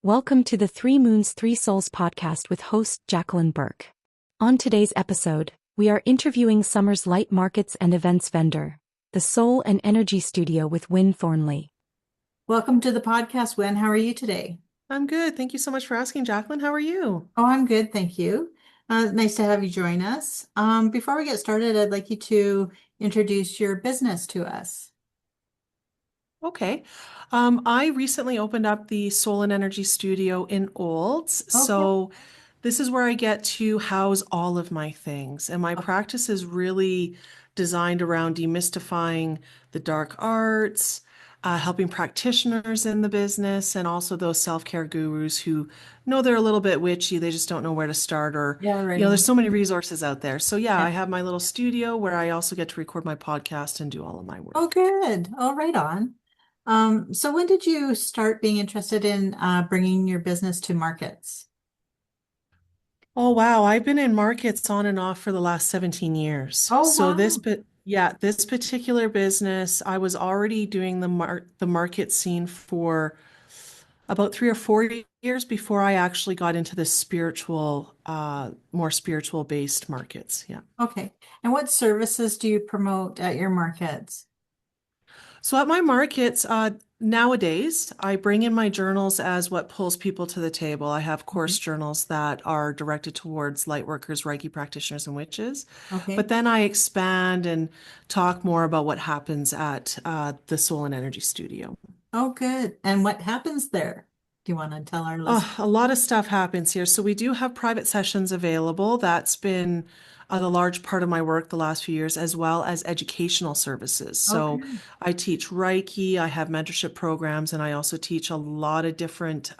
Welcome to the Three Moons, Three Souls podcast with host Jacqueline Burke. On today's episode, we are interviewing Summer's Light Markets and Events vendor, the Soul and Energy Studio with Wynne Thornley. Welcome to the podcast, Wynne. How are you today? I'm good. Thank you so much for asking, Jacqueline. How are you? Oh, I'm good, thank you. Nice to have you join us. Before we get started, I'd like you to introduce your business to us. Okay. I recently opened up the Soul and Energy Studio in Olds. Okay. So this is where I get to house all of my things. And my practice is really designed around demystifying the dark arts, helping practitioners in the business, and also those self-care gurus who know they're a little bit witchy. They just don't know where to start, or, Yeah, right there's on. so many resources out there. So yeah, Yeah. I have my little studio where I also get to record my podcast and do all of my Oh, work. good. Oh, right on. So when did you start being interested in bringing your business to markets? Oh wow, I've been in markets on and off for the last 17 years. Oh, So this wow. but yeah, this particular business, I was already doing the market scene for about 3 or 4 years before I actually got into the spiritual, more spiritual based markets. Yeah. Okay. And what services do you promote at your markets? So at my markets, nowadays, I bring in my journals as what pulls people to the table. I have Okay. course journals that are directed towards light workers, Reiki practitioners, and witches. Okay. But then I expand and talk more about what happens at the Soul and Energy Studio. Oh, good. And what happens there? Do you want to tell our listeners? Oh, a lot of stuff happens here. So we do have private sessions available. That's been the large part of my work the last few years, as well as educational services. So Okay. I teach Reiki, I have mentorship programs, and I also teach a lot of different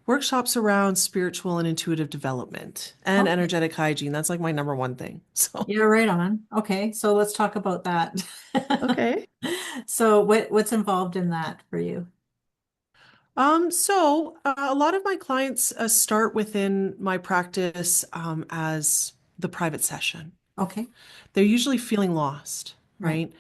workshops around spiritual and intuitive development and Okay. energetic hygiene. That's like my number one thing. So, Yeah, right on. Okay, so let's talk about that. okay. So what's involved in that for you? A lot of my clients start within my practice as the private session. Okay, They're usually feeling lost, right. right?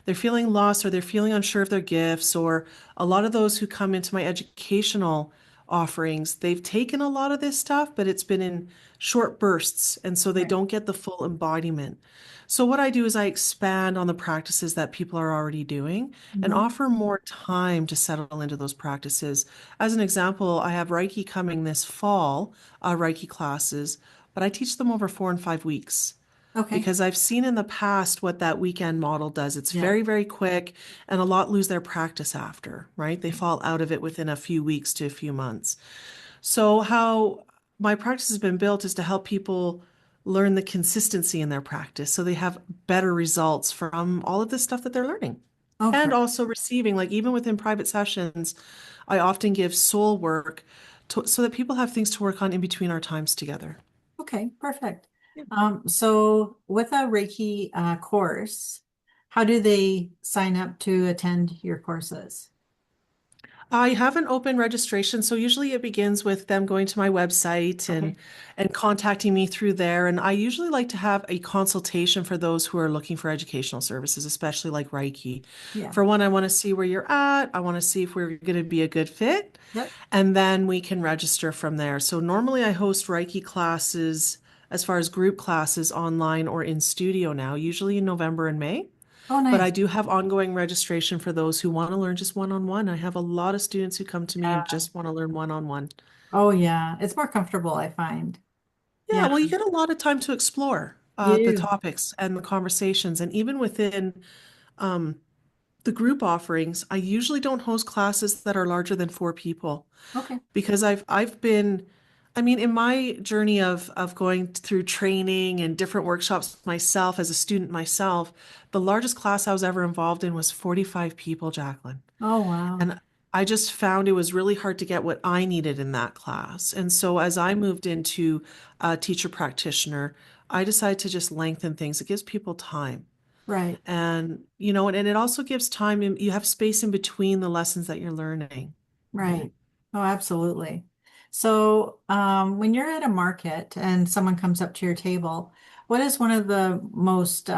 They're feeling lost or they're feeling unsure of their gifts, or a lot of those who come into my educational offerings, they've taken a lot of this stuff, but it's been in short bursts, and so they Right. don't get the full embodiment. So what I do is I expand on the practices that people are already doing and Hmm. offer more time to settle into those practices. As an example, I have Reiki coming this fall, Reiki classes, but I teach them over 4 and 5 weeks Okay. because I've seen in the past what that weekend model does. It's Yeah. very, very quick, and a lot lose their practice after, right? They fall out of it within a few weeks to a few months. So, how my practice has been built is to help people learn the consistency in their practice so they have better results from all of this stuff that they're learning. Oh, And great. also receiving, like even within private sessions, I often give soul work so that people have things to work on in between our times together. Okay, perfect. So with a Reiki course, how do they sign up to attend your courses? I have an open registration, so usually it begins with them going to my website Okay. and contacting me through there. And I usually like to have a consultation for those who are looking for educational services, especially like Reiki. Yeah. For one, I want to see where you're at. I want to see if we're going to be a good fit, Yep. and then we can register from there. So normally I host Reiki classes as far as group classes online or in studio now, usually in November and May. Oh, But I nice. do have ongoing registration for those who want to learn just one-on-one. I have a lot of students who come to me and Yeah. just want to learn one-on-one. Oh, yeah. It's more comfortable, I find. Yeah, Yeah. well, you get a lot of time to explore You the do. topics and the conversations. And even within um, the group offerings, I usually don't host classes that are larger than 4 people Okay. because I've been, I mean, in my journey of going through training and different workshops myself as a student myself, the largest class I was ever involved in was 45 people, Jacqueline. Oh, wow. And I just found it was really hard to get what I needed in that class. And so as I moved into a teacher practitioner, I decided to just lengthen things. It gives people time. Right. And it also gives time and you have space in between the lessons that you're learning. Right. Oh, absolutely. So, when you're at a market and someone comes up to your table, what is one of the most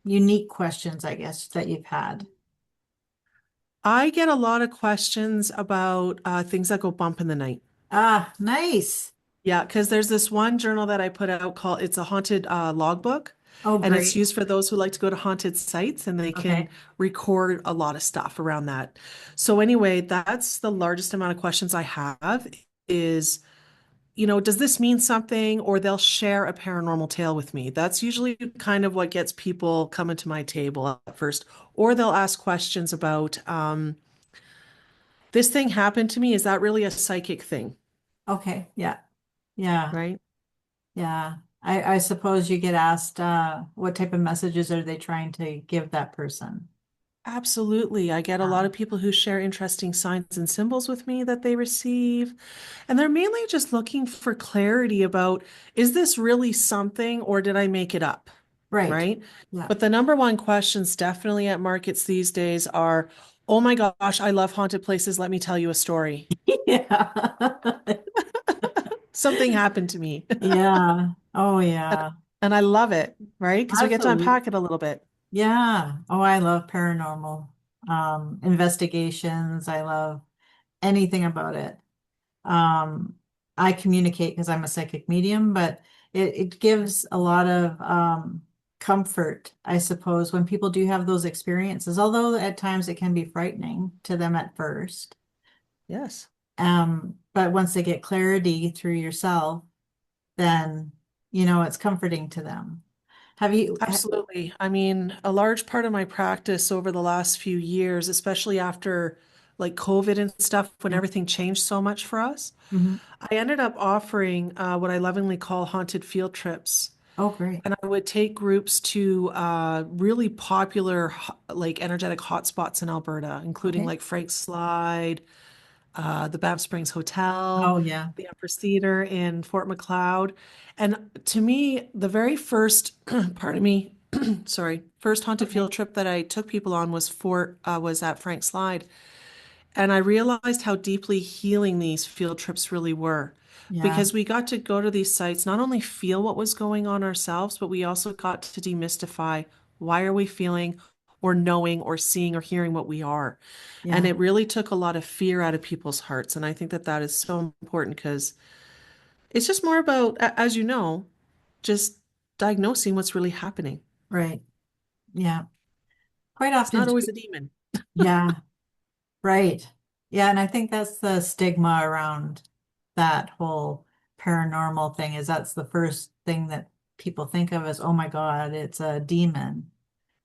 unique questions, I guess, that you've had? I get a lot of questions about things that go bump in the night. Ah, nice. Yeah, because there's this one journal that I put out called it's a haunted logbook, Oh, and it's great. used for those who like to go to haunted sites and they can Okay. record a lot of stuff around that. So anyway, that's the largest amount of questions I have is, does this mean something? Or they'll share a paranormal tale with me. That's usually kind of what gets people coming to my table at first. Or they'll ask questions about, this thing happened to me. Is that really a psychic thing? Okay. Yeah. Yeah. Right? Yeah. I suppose you get asked, what type of messages are they trying to give that person? Absolutely. I get a lot Um, of people who share interesting signs and symbols with me that they receive. And they're mainly just looking for clarity about, is this really something or did I make it up? right. Right? Yeah. But the number one questions definitely at markets these days are, oh my gosh, I love haunted places. Let me tell you a story. Yeah. Something happened to me. Yeah. Oh, And, yeah. and I love it, right? Because we get to Absolutely. unpack it a little bit. Yeah. Oh, I love paranormal investigations. I love anything about it. Um, I communicate because I'm a psychic medium, but it gives a lot of comfort, I suppose, when people do have those experiences, although at times it can be frightening to them at first. Yes. But once they get clarity through yourself, then it's comforting to them. Have you, Absolutely. I mean, a large part of my practice over the last few years, especially after like COVID and stuff, when yeah. everything changed so much for us, Mhm. I ended up offering what I lovingly call haunted field trips. Oh, great. And I would take groups to really popular, like energetic hotspots in Alberta, including Okay. like Frank's Slide, the Banff Springs Hotel, Oh, yeah. the Empress Theater in Fort Macleod. And to me, the very first, pardon me, sorry, first haunted Okay. field trip that I took people on was at Frank Slide. And I realized how deeply healing these field trips really were. Yeah. Because we got to go to these sites, not only feel what was going on ourselves, but we also got to demystify why are we feeling or knowing or seeing or hearing what we are. And Yeah. it really took a lot of fear out of people's hearts. And I think that that is so important because it's just more about, as you know, just diagnosing what's really happening. Right. Yeah. Quite It's often not always too. a demon. Yeah. Right. Yeah, and I think that's the stigma around that whole paranormal thing is that's the first thing that people think of as, oh my God, it's a demon,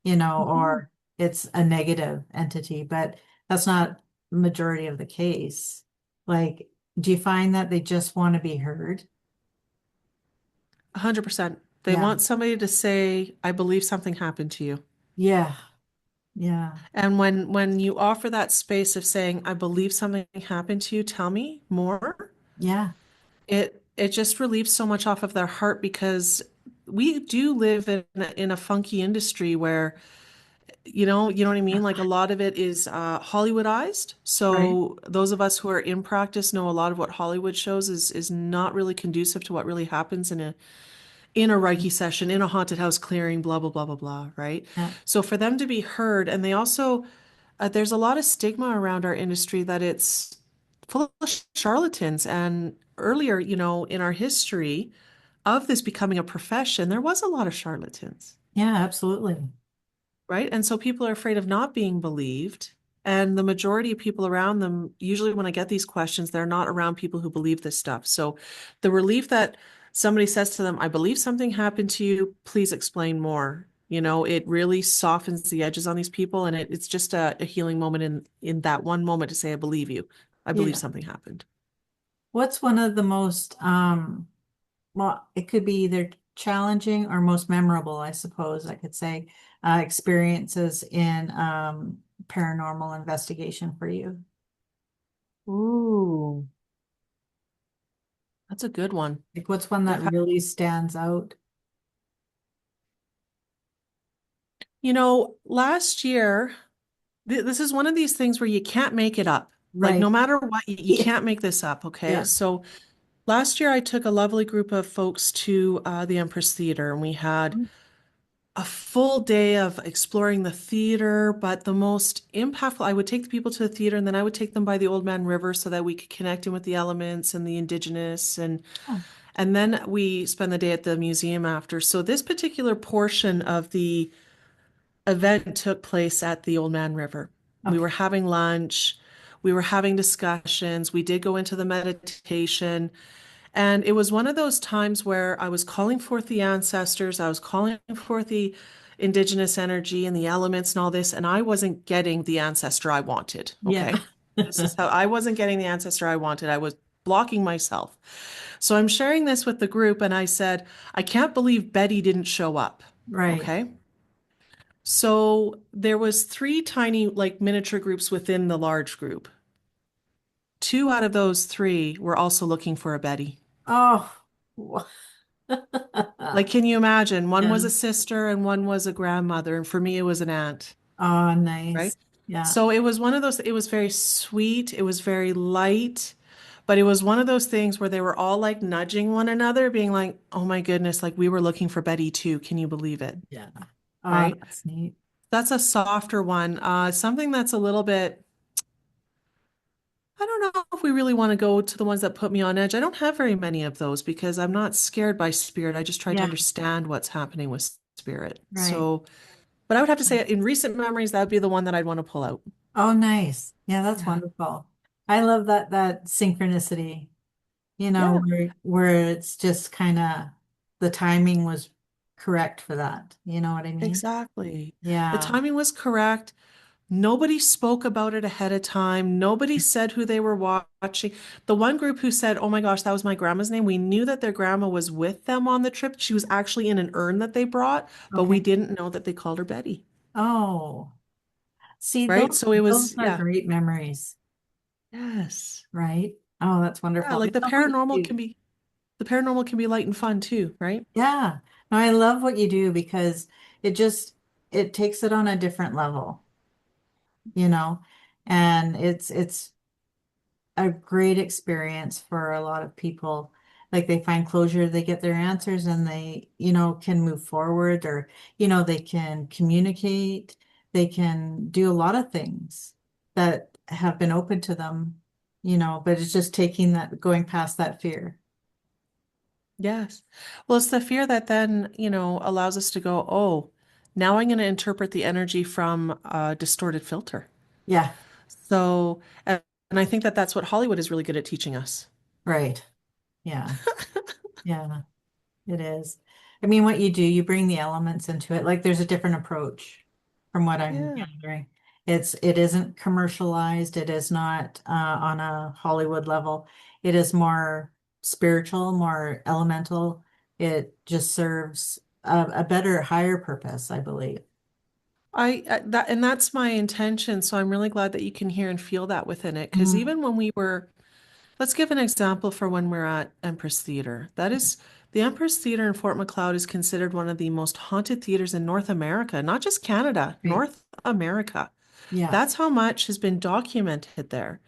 Mhm. or it's a negative entity, but that's not majority of the case. Like, do you find that they just want to be heard? 100%. They Yeah. want somebody to say, I believe something happened to you. Yeah. Yeah. And when you offer that space of saying, I believe something happened to you, tell me more, Yeah. it just relieves so much off of their heart because we do live in a funky industry where, you know what I mean? Like a lot of it is Hollywoodized. Right. So those of us who are in practice know a lot of what Hollywood shows is not really conducive to what really happens in a Reiki session, in a haunted house clearing, blah, blah, blah, blah, blah, right? Yeah. So for them to be heard, and they also, there's a lot of stigma around our industry that it's full of charlatans. And earlier, in our history of this becoming a profession, there was a lot of charlatans, Yeah, absolutely. right? And so people are afraid of not being believed. And the majority of people around them, usually when I get these questions, they're not around people who believe this stuff. So the relief that somebody says to them, I believe something happened to you, please explain more. It really softens the edges on these people, and it's just a healing moment in that one moment to say, I believe you. I believe Yeah. something happened. What's one of the most well, it could be either challenging or most memorable, I suppose I could say, experiences in paranormal investigation for you. Ooh, that's a good one. Like, what's one that We've had, really stands out? last year, this is one of these things where you can't make it up. Like, no Right. matter what, you Yeah. can't make this up. Okay. Yeah. So last year, I took a lovely group of folks to the Empress Theater, and we had a full day of exploring the theater, but the most impactful, I would take the people to the theater and then I would take them by the Old Man River so that we could connect in with the elements and the indigenous Oh, and then we spend the day at the museum after. So this particular portion of the event took place at the Old Man River. We okay. were having lunch, we were having discussions, we did go into the meditation. And it was one of those times where I was calling forth the ancestors, I was calling forth the indigenous energy and the elements and all this, and I wasn't getting the ancestor I wanted. Yeah. Okay. This is how I wasn't getting the ancestor I wanted. I was blocking myself. So I'm sharing this with the group, and I said, I can't believe Betty didn't show up. Right. Okay. So there was three tiny, like miniature groups within the large group. Two out of those three were also looking for a Betty. Oh. Like, can you imagine? One was Yeah. a sister and one was a grandmother, and for me, it was an aunt, Oh, right? nice. Yeah. So it was one of those, it was very sweet, it was very light, but it was one of those things where they were all like nudging one another, being like, oh my goodness, like we were looking for Betty too. Can you believe it? Yeah. Oh, Right? that's neat. That's a softer one. Something that's a little bit, I don't know if we really want to go to the ones that put me on edge. I don't have very many of those because I'm not scared by spirit. I just try to Yeah. understand what's happening with spirit. Right. So, but I would have to say in recent memories, that would be the one that I'd want to pull out. Oh, nice. Yeah, that's Yeah. wonderful. I love that synchronicity, Yeah, where it's just kind of the timing was correct for that. You know what I mean? exactly. The Yeah. timing was correct. Nobody spoke about it ahead of time. Nobody said who they were watching. The one group who said, oh my gosh, that was my grandma's name. We knew that their grandma was with them on the trip. She was actually in an urn that they brought, but we Okay. didn't know that they called her Betty. Oh, see, Right? So it those was, are yeah. great memories, Yes. right? Oh, that's Yeah, wonderful. I like love what you do. the paranormal can be light and fun too, right? Yeah. No, I love what you do because it just it takes it on a different level, you know, and it's a great experience for a lot of people. Like they find closure, they get their answers and they, can move forward or, they can communicate, they can do a lot of things that have been open to them, but it's just taking that, going past that fear. Yes. Well, it's the fear that then, allows us to go, oh, now I'm going to interpret the energy from a distorted filter. Yeah, So, and I think that that's what Hollywood is really good at teaching us. right. Yeah, yeah. It is. I mean, what you do, you bring the elements into it. Like there's a different approach from what I'm Yeah. gathering. It isn't commercialized. It is not on a Hollywood level. It is more spiritual, more elemental. It just serves a better, higher purpose, I believe. And that's my intention. So I'm really glad that you can hear and feel that within it. Because Mhm. even when we were, let's give an example for when we're at Empress Theater. That is, the Empress Theater in Fort Macleod is considered one of the most haunted theaters in North America, not just Canada, Right. North America. Yeah, That's how much has been documented there.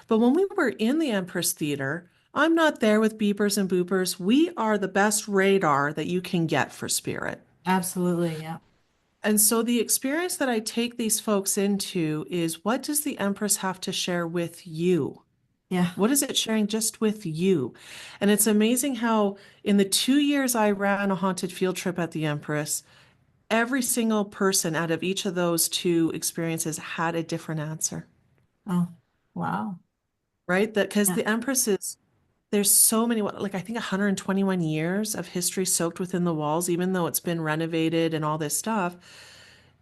But when we were in the Empress Theater, I'm not there with beepers and boopers. We are the best radar that you can get for spirit. absolutely. Yeah. And so the experience that I take these folks into is what does the Empress have to share with you? Yeah. What is it sharing just with you? And it's amazing how in the 2 years I ran a haunted field trip at the Empress, every single person out of each of those two experiences had a different answer, Oh, wow. right? That because Yeah. the Empress is there's so many, like I think 121 years of history soaked within the walls, even though it's been renovated and all this stuff,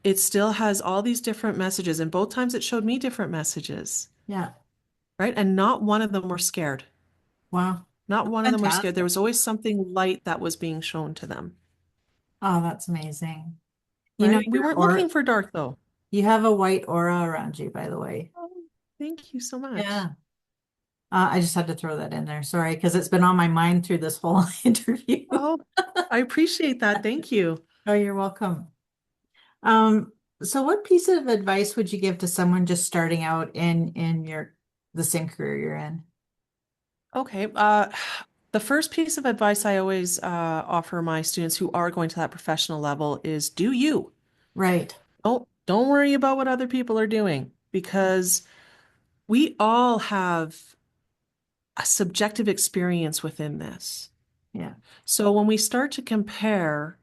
it still has all these different messages. And both times it showed me different messages, Yeah. right? And not one of them were scared. Wow. Not That's one of them were scared. There fantastic. was always something light that was being shown to them, Oh, that's amazing. right? We Your weren't looking aura, for dark though. you have a white aura around you, by the way. Oh, thank you so much. Yeah. I just had to throw that in there. Sorry, because it's been on my mind through this whole interview. Oh, I appreciate that. Thank you. Oh, you're welcome. So what piece of advice would you give to someone just starting out in the same career you're in? Okay. The first piece of advice I always offer my students who are going to that professional level is do you. Right. Don't worry about what other people are doing because we all have a subjective experience within this. Yeah. So when we start to compare,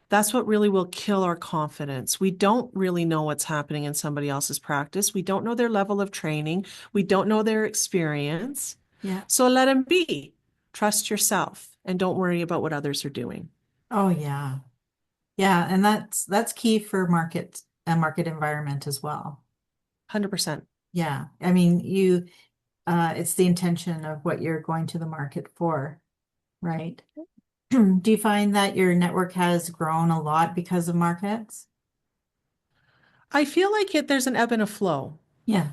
that's what really will kill our confidence. We don't really know what's happening in somebody else's practice. We don't know their level of training. We don't know their experience. Yeah. So let them be. Trust yourself and don't worry about what others are doing. Oh, yeah. Yeah, and that's key for market a market environment as well. 100%. Yeah. I mean, it's the intention of what you're going to the market for, right? Do you find that your network has grown a lot because of markets? I feel like there's an ebb and a flow, Yeah.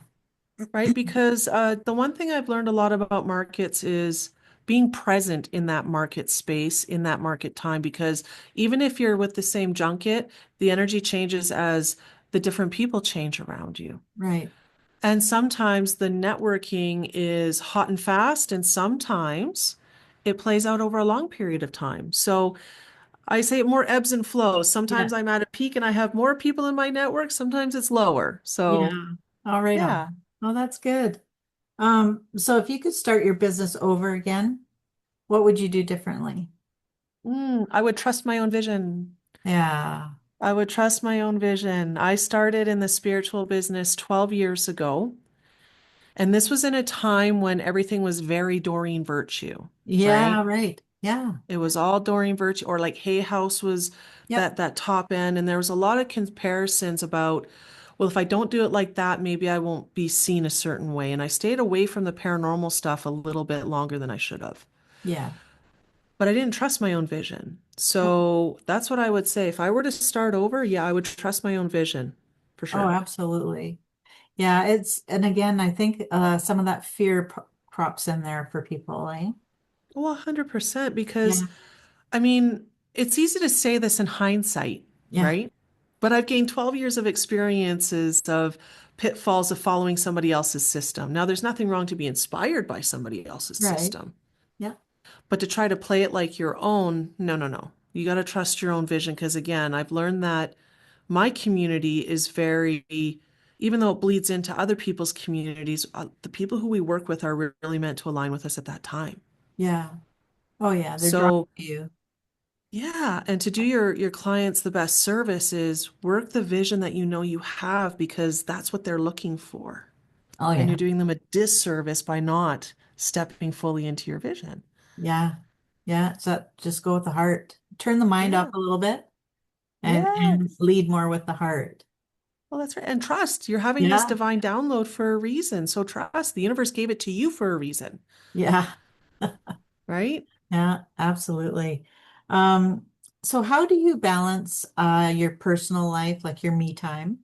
right? Because the one thing I've learned a lot about markets is being present in that market space, in that market time, because even if you're with the same junket, the energy changes as the different people change around you. Right. And sometimes the networking is hot and fast, and sometimes it plays out over a long period of time. So I say it more ebbs and flows. Yeah. Sometimes I'm at a peak and I have more people in my network, sometimes it's lower. So, Yeah. All right yeah. on. Oh, that's good. So if you could start your business over again, what would you do differently? I would trust my own vision. Yeah. I would trust my own vision. I started in the spiritual business 12 years ago, and this was in a time when everything was very Doreen Virtue, Yeah, right? right. Yeah. It was all Doreen Virtue, or like Hay House was Yep. that top end, and there was a lot of comparisons about, well, if I don't do it like that, maybe I won't be seen a certain way. And I stayed away from the paranormal stuff a little bit longer than I should have. Yeah. But I didn't trust my own vision. Oh, So that's what I would say. If I were to start over, yeah, I would trust my own vision for oh, sure. absolutely. Yeah, and again, I think some of that fear crops in there for people, eh? Well, 100%, because Yeah. I mean, it's easy to say this in hindsight, Yeah. right? But I've gained 12 years of experiences of pitfalls of following somebody else's system. Now, there's nothing wrong to be inspired by somebody else's Right. system, Yeah. but to try to play it like your own, no, no, no. You got to trust your own vision because, again, I've learned that my community is very, even though it bleeds into other people's communities, the people who we work with are really meant to align with us at that time. Yeah. Oh, yeah. They're drawn So, to you. yeah, and to do your clients the best service is work the vision that you know you have because that's what they're looking for. Oh, And yeah. you're doing them a disservice by not stepping fully into your vision. Yeah. Yeah. So just go with the heart. Turn the mind off Yeah. a little bit and Yes. lead more with the heart. Well, that's right. And trust. You're having this Yeah. divine download for a reason. So trust. The universe gave it to you for a reason, Yeah. right? Yeah, absolutely. Um, so how do you balance your personal life, like your me time,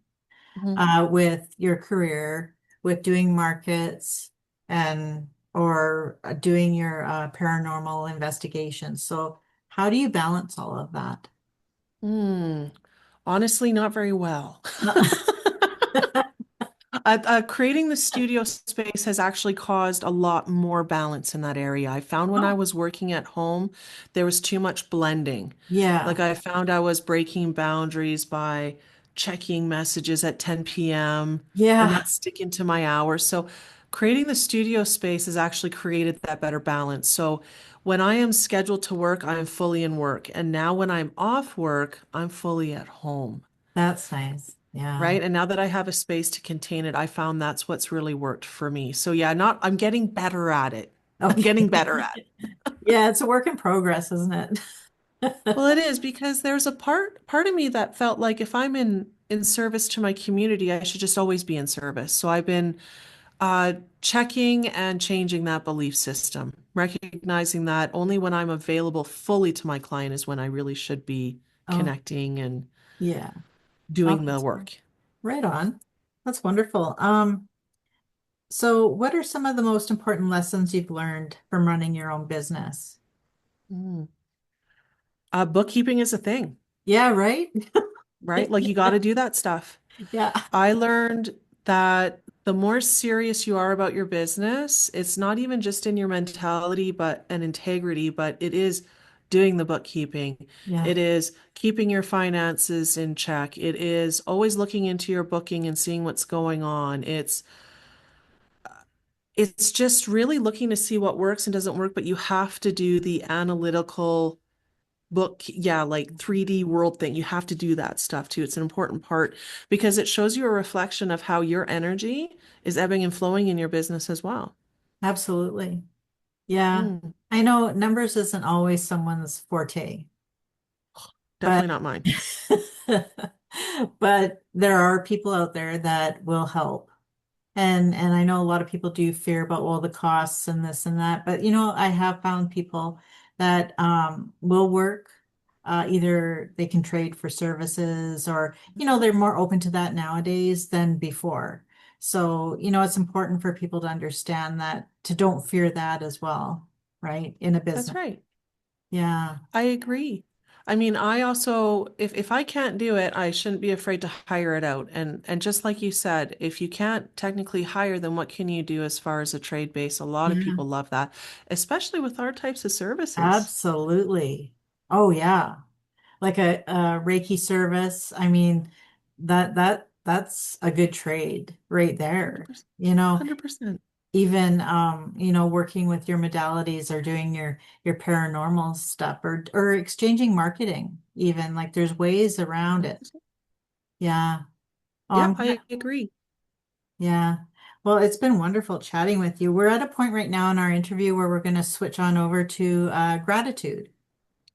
Mhm. with your career, with doing markets and or doing your paranormal investigations? So how do you balance all of that? Hmm. Honestly, not very well. Creating the studio space has actually caused a lot more balance in that area. I found when I Oh, was working at home, there was too much blending. yeah. Like I found I was breaking boundaries by checking messages at 10 p.m. and Yeah, not sticking to my hours. So creating the studio space has actually created that better balance. So when I am scheduled to work, I am fully in work. And now when I'm off work, I'm fully at home. that's nice. Yeah. Right. And now that I have a space to contain it, I found that's what's really worked for me. So yeah, I'm getting better at it. I'm getting Okay. better at it. Yeah, it's a work in progress, isn't it? Well, it is because there's a part of me that felt like if I'm in service to my community, I should just always be in service. So I've been checking and changing that belief system, recognizing that only when I'm available fully to my client is when I really should be Oh, connecting and yeah. Oh, doing the that's work. right on. That's wonderful. So what are some of the most important lessons you've learned from running your own business? Mm. Bookkeeping is a thing. Yeah, right? Right? Like you got to do that stuff. Yeah. I learned that the more serious you are about your business, it's not even just in your mentality, but an integrity, but it is doing the bookkeeping. Yeah, It is keeping your finances in check. It is always looking into your booking and seeing what's going on. It's just really looking to see what works and doesn't work, but you have to do the analytical book, yeah, like 3D world thing. You have to do that stuff too. It's an important part because it shows you a reflection of how your energy is ebbing and flowing in your business as well. absolutely. Yeah. Mm, I know numbers isn't always someone's forte, but definitely not mine. but there are people out there that will help. And I know a lot of people do fear about all the costs and this and that, but I have found people that will work. Either they can trade for services or they're more open to that nowadays than before. So, it's important for people to understand that to don't fear that as well, right? In a That's business. right. Yeah. I agree. I mean, I also, if I can't do it, I shouldn't be afraid to hire it out. And just like you said, if you can't technically hire, then what can you do as far as a trade base? A lot of Yeah. people love that, especially with our types of services. Absolutely. Oh yeah. Like a Reiki service. I mean, that's a good trade right there. 100%. You know, 100%. even working with your modalities or doing your paranormal stuff or exchanging marketing even. Like there's ways around it. 100%. Yeah. Yeah, Yeah. I agree. Yeah. Well, it's been wonderful chatting with you. We're at a point right now in our interview where we're going to switch on over to gratitude.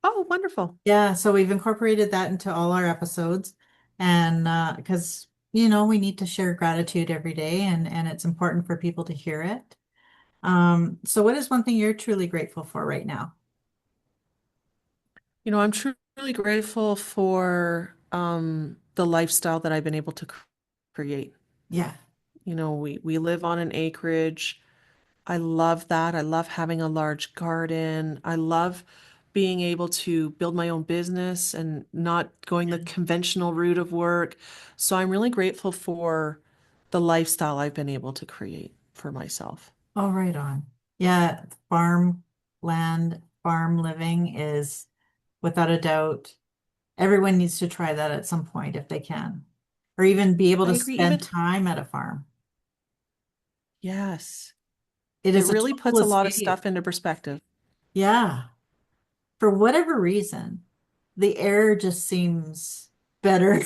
Oh, wonderful. Yeah, so we've incorporated that into all our episodes and because we need to share gratitude every day and it's important for people to hear it. So what is one thing you're truly grateful for right now? I'm truly grateful for the lifestyle that I've been able to create. Yeah. We live on an acreage. I love that. I love having a large garden. I love being able to build my own business and not going the conventional route of work. So I'm really grateful for the lifestyle I've been able to create for myself. Oh, right on. Yeah, farm living is without a doubt, everyone needs to try that at some point if they can, or even be able I to agree. spend Even, time at a farm. yes, It it is a really total puts a lot of escape. stuff into perspective. Yeah. For whatever reason, the air just seems better.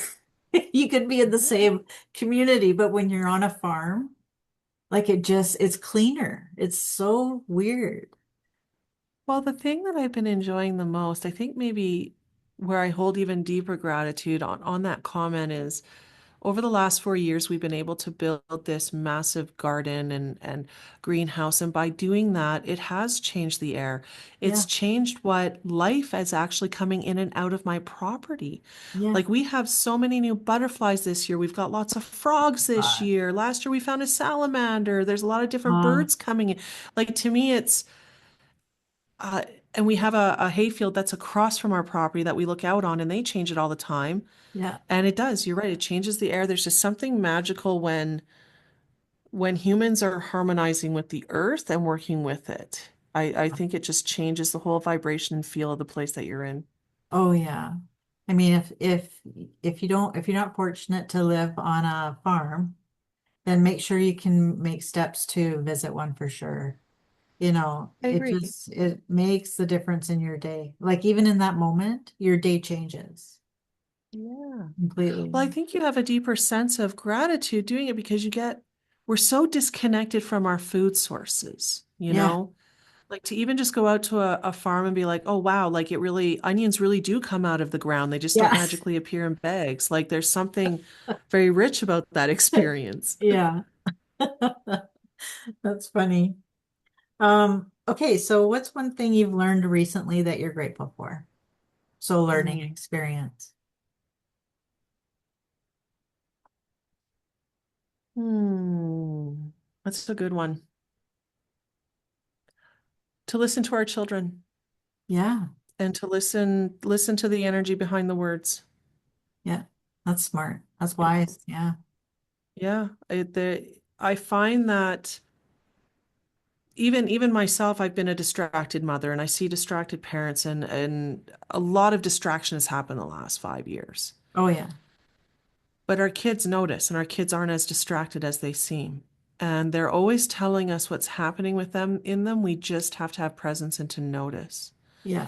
You could be in the Yeah. same community, but when you're on a farm, like it's cleaner. It's so weird. Well, the thing that I've been enjoying the most, I think maybe where I hold even deeper gratitude on that comment is over the last 4 years, we've been able to build this massive garden and greenhouse. And by doing that, it has changed the air. It's Yeah, changed what life is actually coming in and out of my property. yeah. Like we have so many new butterflies this year. We've got lots of frogs this Uh, year. Last year we found a salamander. There's a lot of different uh, birds coming in. Like to me, uh, and we have a hayfield that's across from our property that we look out on, and they change it all the time. yeah. And it does, you're right, it changes the air. There's just something magical when humans are harmonizing with the earth and working with it. I think it just changes the whole vibration and feel of the place that you're in. Oh yeah. I mean, if you're not fortunate to live on a farm, then make sure you can make steps to visit one for sure. I agree. It makes the difference in your day. Like even in that moment, your day changes Yeah. completely. Well, I think you have a deeper sense of gratitude doing it because we're so disconnected from our food sources, you Yeah. know? Like to even just go out to a farm and be like, oh wow, like onions really do come out of the ground. They just don't Yeah. magically appear in bags. Like there's something very rich about that experience. Yeah. That's funny. Okay, so what's one thing you've learned recently that you're grateful for? So learning Hmm. experience. Hmm. That's a good one. To listen to our children Yeah. and to listen to the energy behind the words. Yeah. That's smart. That's You wise. know, Yeah. yeah, I find that even myself, I've been a distracted mother and I see distracted parents and a lot of distraction has happened the last 5 years. Oh yeah. But our kids notice and our kids aren't as distracted as they seem. And they're always telling us what's happening with them in them. We just have to have presence and to notice. Yeah.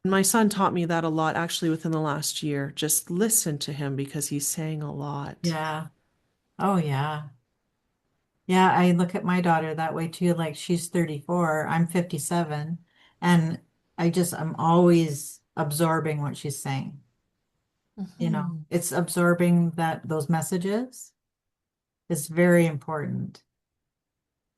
And my son taught me that a lot actually within the last year. Just listen to him because he's saying a lot. Yeah. Oh yeah. Yeah, I look at my daughter that way too. Like she's 34, I'm 57, and I'm always absorbing what she's saying. Mhm. It's absorbing those messages is very important.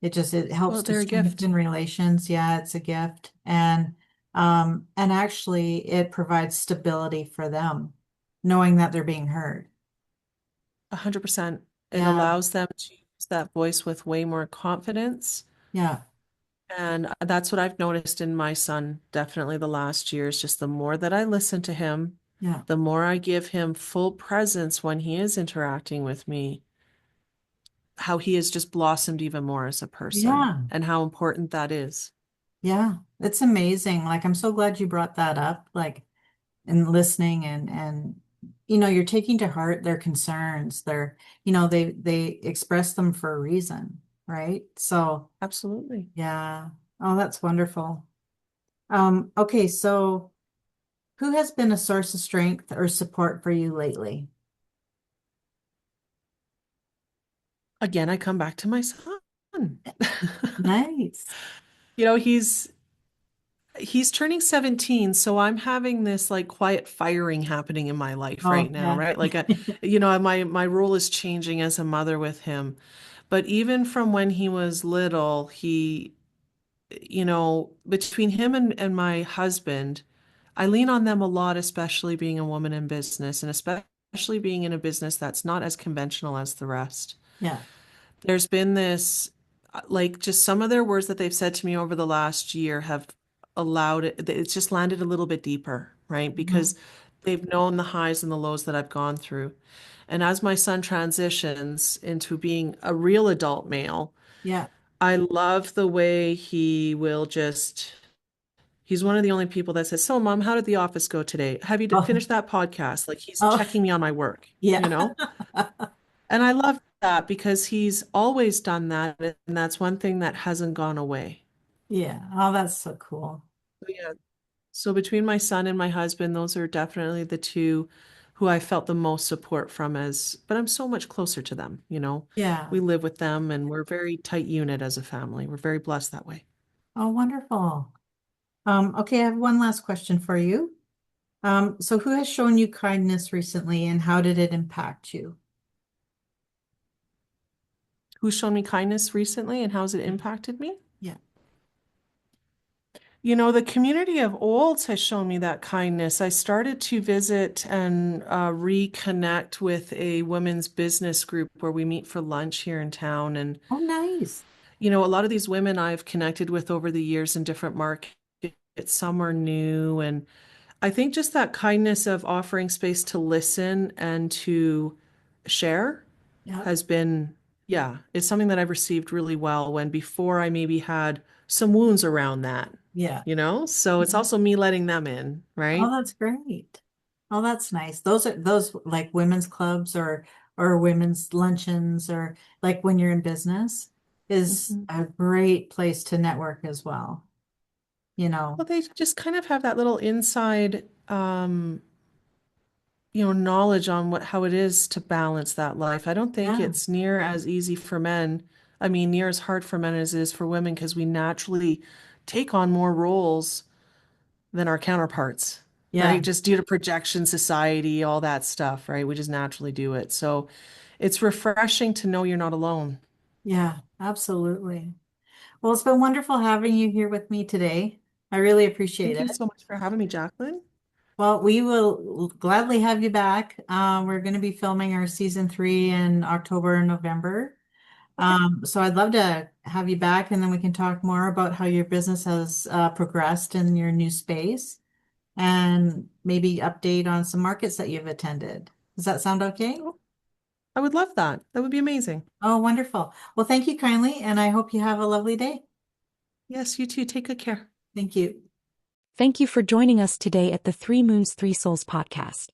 It helps Well, to they're a gift. strengthen relations. Yeah, it's a gift. And actually it provides stability for them, knowing that they're being heard. 100%. It Yeah, allows them to use that voice with way more confidence. yeah, And that's what I've noticed in my son, definitely the last year, is just the more that I listen to him, yeah, the more I give him full presence when he is interacting with me, how he has just blossomed even more as a person yeah. and how important that is. Yeah, it's amazing. Like I'm so glad you brought that up, like in listening and you're taking to heart their concerns. They express them for a reason, right? So, Absolutely. yeah. Oh, that's wonderful. Okay, so who has been a source of strength or support for you lately? Again, I come back to my son. Nice. You know, he's turning 17, so I'm having this like quiet firing happening in my life right Oh, now, yeah. right? Like my role is changing as a mother with him. But even from when he was little, between him and my husband, I lean on them a lot, especially being a woman in business and especially being in a business that's not as conventional as the rest. Yeah. There's been this, like, just some of their words that they've said to me over the last year have allowed it's just landed a little bit deeper, right? Mhm. Because they've known the highs and the lows that I've gone through. And as my son transitions into being a real adult male, Yeah. I love the way he's one of the only people that says, "So, Mom, how did the office go today? Have you Oh, finished that podcast?" Like he's oh, checking me on my work, yeah. you know? And I love that because he's always done that. And that's one thing that hasn't gone away. Yeah. Oh, that's so cool. So, yeah. So between my son and my husband, those are definitely the two who I felt the most support from but I'm so much closer to them, you know. Yeah. We live with them and we're a very tight unit as a family. We're very blessed that way. Oh, wonderful. Okay, I have one last question for you. So who has shown you kindness recently and how did it impact you? Who's shown me kindness recently and how's it impacted me? Yeah. You know, the community of Olds has shown me that kindness. I started to visit and reconnect with a women's business group where we meet for lunch here in town. And, Oh, nice. a lot of these women I've connected with over the years in different markets, some are new. And I think just that kindness of offering space to listen and to share Yep. has been, yeah, it's something that I've received really well when before I maybe had some wounds around that, Yeah. So it's Yeah. also me letting them in, Oh, right? that's great. Oh, that's nice. Those like women's clubs or women's luncheons or like when you're in business is Mhm. a great place to network as well. You know. Well, they just kind of have that little inside, knowledge on how it is to balance that life. I don't think Yeah. it's near as easy for men. I mean, near as hard for men as it is for women because we naturally take on more roles than our counterparts, Yeah. right? Just due to projection society, all that stuff, right? We just naturally do it. So it's refreshing to know you're not alone. Yeah, absolutely. Well, it's been wonderful having you here with me today. I really appreciate Thank you it. so much for having me, Jacqueline. Well, we will gladly have you back. We're going to be filming our season 3 in October and November. Okay. So I'd love to have you back, and then we can talk more about how your business has progressed in your new space, and maybe update on some markets that you've attended. Does that sound okay? I would love that. That would be amazing. Oh, wonderful. Well, thank you kindly, and I hope you have a lovely day. Yes, you too. Take good care. Thank you. Thank you for joining us today at the Three Moons, Three Souls podcast.